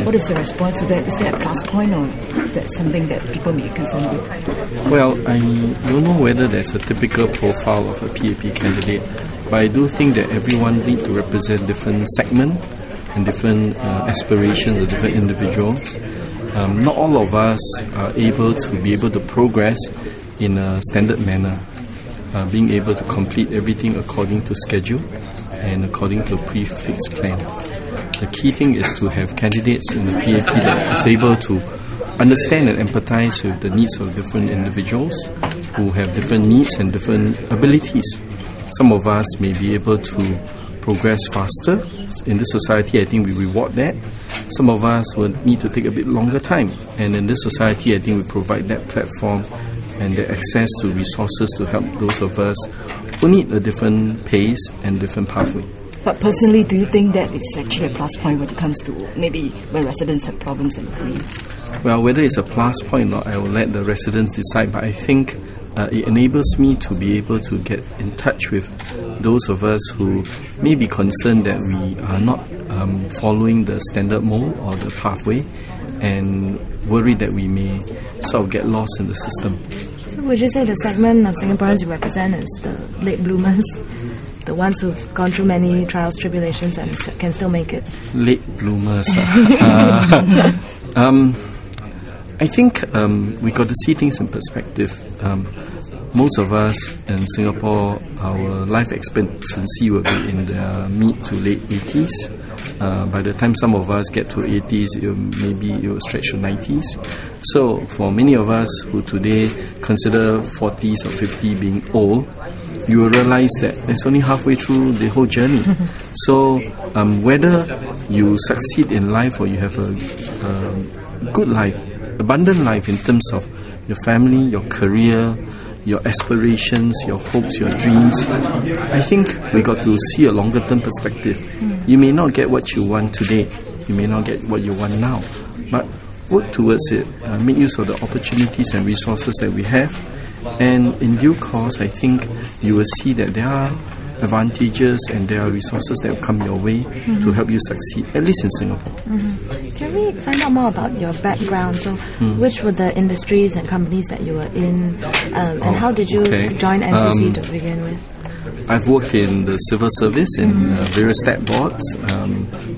What is your response to that? Is that a plus point, or that's something that people may be concerned with? Well, I don't know whether there's a typical profile of a PAP candidate, but I do think that everyone needs to represent different segments and different aspirations of different individuals. Not all of us are able to progress in a standard manner, being able to complete everything according to schedule and according to a prefixed plan. The key thing is to have candidates in the PAP that is able to understand and empathize with the needs of different individuals who have different needs and different abilities. Some of us may be able to progress faster. In this society, I think we reward that. Some of us will need to take a bit longer time. And in this society, I think we provide that platform and the access to resources to help those of us who need a different pace and different pathway. But personally, do you think that is actually a plus point when it comes to maybe when residents have problems and agree? Well, whether it's a plus point or not, I will let the residents decide. But I think it enables me to be able to get in touch with those of us who may be concerned that we are not following the standard mold or the pathway, and worried that we may sort of get lost in the system. So would you say the segment of Singaporeans you represent is the late bloomers? The ones who've gone through many trials, tribulations, and can still make it? Late bloomers. I think we got to see things in perspective. Most of us in Singapore, our life expectancy will be in the mid to late 80s. By the time some of us get to 80s, maybe it will stretch to 90s. So for many of us who today consider 40s or 50 being old, you will realize that it's only halfway through the whole journey. So whether you succeed in life or you have a good life, abundant life in terms of your family, your career, your aspirations, your hopes, your dreams, I think we got to see a longer term perspective. You may not get what you want today, you may not get what you want now, but work towards it, make use of the opportunities and resources that we have, and in due course I think you will see that there are advantages and there are resources that will come your way to help you succeed, at least in Singapore. Can we find out more about your background? So which were the industries and companies that you were in, and how did you join NTC to begin with? I've worked in the civil service in various stat boards,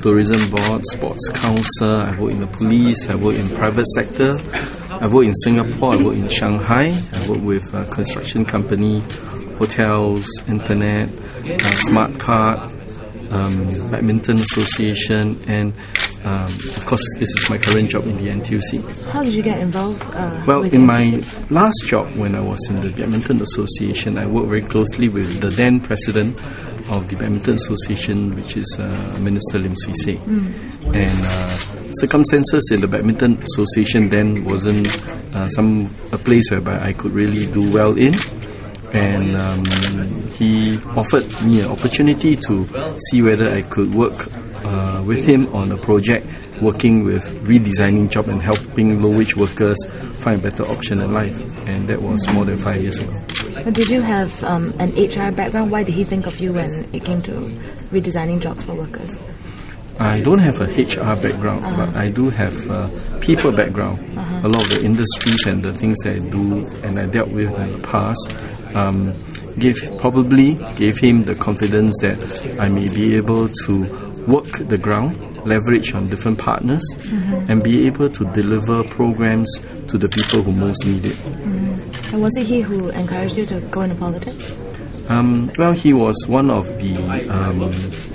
tourism board, sports council. I've worked in the police, I've worked in private sector, I've worked in Singapore, I've worked in Shanghai, I've worked with a construction company, hotels, internet, smart card, badminton association, and of course this is my current job in the NTUC. How did you get involved well, with in NTUC? my last job when I was in the badminton association, I worked very closely with the then president of the badminton association, which is Minister Lim Swee Say. And circumstances in the badminton association then wasn't a place whereby I could really do well in. And he offered me an opportunity to see whether I could work with him on a project working with redesigning job and helping low-wage workers find a better option in life. And that was more than 5 years ago. But did you have an HR background? Why did he think of you when it came to redesigning jobs for workers? I don't have a HR background, but I do have a people background. A lot of the industries and the things that I do and I dealt with in the past probably gave him the confidence that I may be able to work the ground, leverage on different partners, and be able to deliver programs to the people who most need it. And was it he who encouraged you to go into politics? Well, he was one of the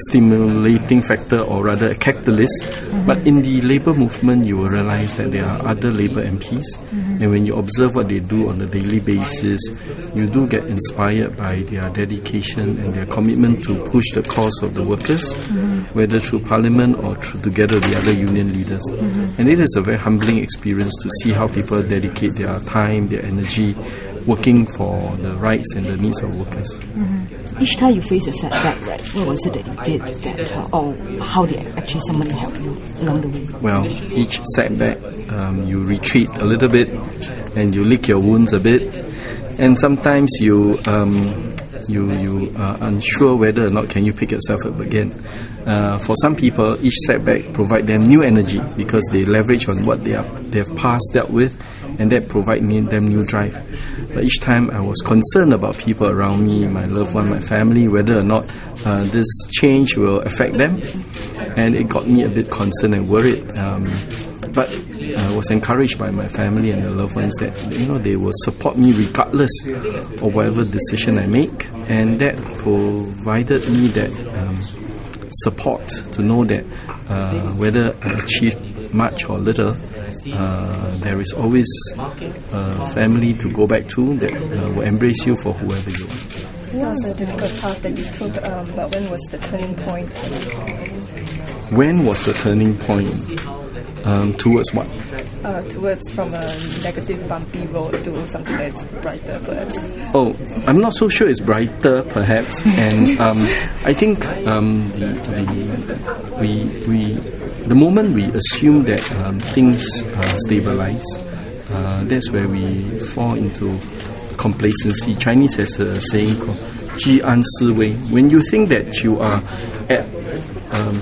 stimulating factor, or rather a catalyst. But in the labour movement, you will realise that there are other labour MPs, and when you observe what they do on a daily basis, you do get inspired by their dedication and their commitment to push the cause of the workers, whether through Parliament or through together the other union leaders. And it is a very humbling experience to see how people dedicate their time, their energy, working for the rights and the needs of workers. Each time you face a setback, right, what was it that you did that, or how did actually someone help you along the way? Well, each setback, you retreat a little bit and you lick your wounds a bit, and sometimes you you are unsure whether or not can you pick yourself up again. For some people, each setback provide them new energy because they leverage on what they have past dealt with, and that provide them new drive. But each time I was concerned about people around me, my loved one, my family, whether or not this change will affect them, and it got me a bit concerned and worried. But I was encouraged by my family and the loved ones that they will support me regardless of whatever decision I make, and that provided me that support to know that whether I achieve much or little, there is always a family to go back to that will embrace you for whoever you are. That was a difficult path that you took, but when was the turning point? When was the turning point? Towards what? Towards from a negative bumpy road to something that's brighter, perhaps. Oh, I'm not so sure it's brighter, perhaps. And I think the moment we assume that things stabilize, that's where we fall into complacency. Chinese has a saying called 居安思危. When you think that you are at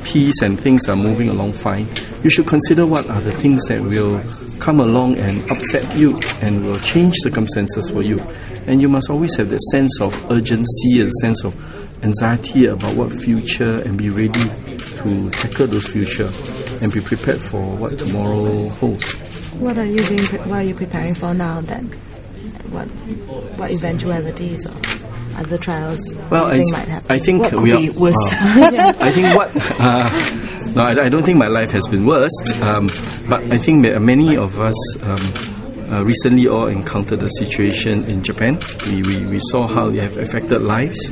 peace and things are moving along fine, you should consider what are the things that will come along and upset you and will change circumstances for you. And you must always have that sense of urgency and sense of anxiety about what future, and be ready to tackle those future and be prepared for what tomorrow holds. What are you preparing for now then? What eventualities or other trials might happen? I think what we could are be worse? I think what no, I don't think my life has been worse, but I think that many of us recently all encountered a situation in Japan. We saw how it have affected lives.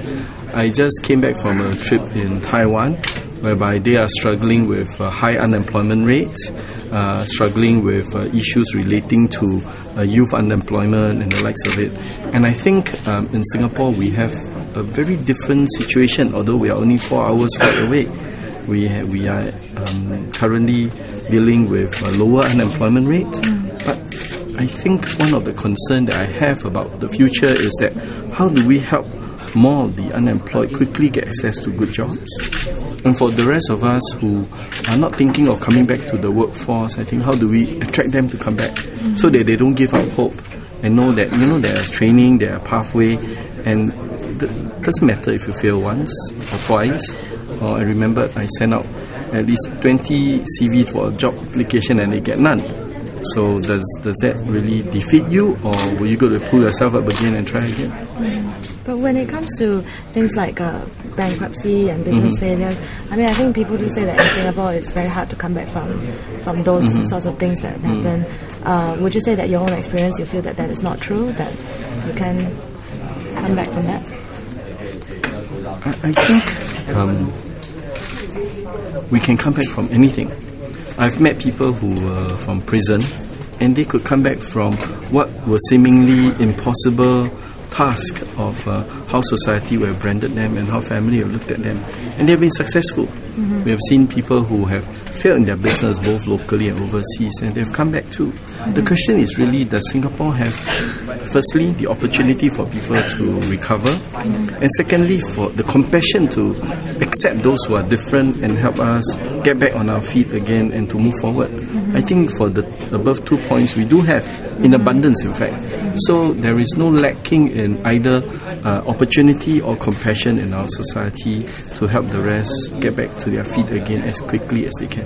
I just came back from a trip in Taiwan, whereby they are struggling with high unemployment rates, struggling with issues relating to youth unemployment and the likes of it. And I think in Singapore we have a very different situation, although we are only 4 hours flight away. We are currently dealing with a lower unemployment rate. But I think one of the concerns that I have about the future is that how do we help more of the unemployed quickly get access to good jobs? And for the rest of us who are not thinking of coming back to the workforce, I think how do we attract them to come back so that they don't give up hope and know that there's training, there are pathway, and it doesn't matter if you fail once or twice. I remember I sent out at least 20 CVs for a job application and they get none. So does that really defeat you, or will you go to pull yourself up again and try again? But when it comes to things like bankruptcy and business failures, I think people do say that in Singapore it's very hard to come back from those sorts of things that happen. Would you say that your own experience, you feel that is not true, that you can come back from that? I think we can come back from anything. I've met people who were from prison, and they could come back from what was seemingly impossible task of how society would have branded them and how family have looked at them, and they've been successful. We have seen people who have failed in their business both locally and overseas, and they've come back too. The question is really, does Singapore have, firstly, the opportunity for people to recover, and secondly, for the compassion to accept those who are different and help us get back on our feet again and to move forward? I think for the above 2 points we do have in abundance, in fact. So there is no lacking in either opportunity or compassion in our society to help the rest get back to their feet again as quickly as they can.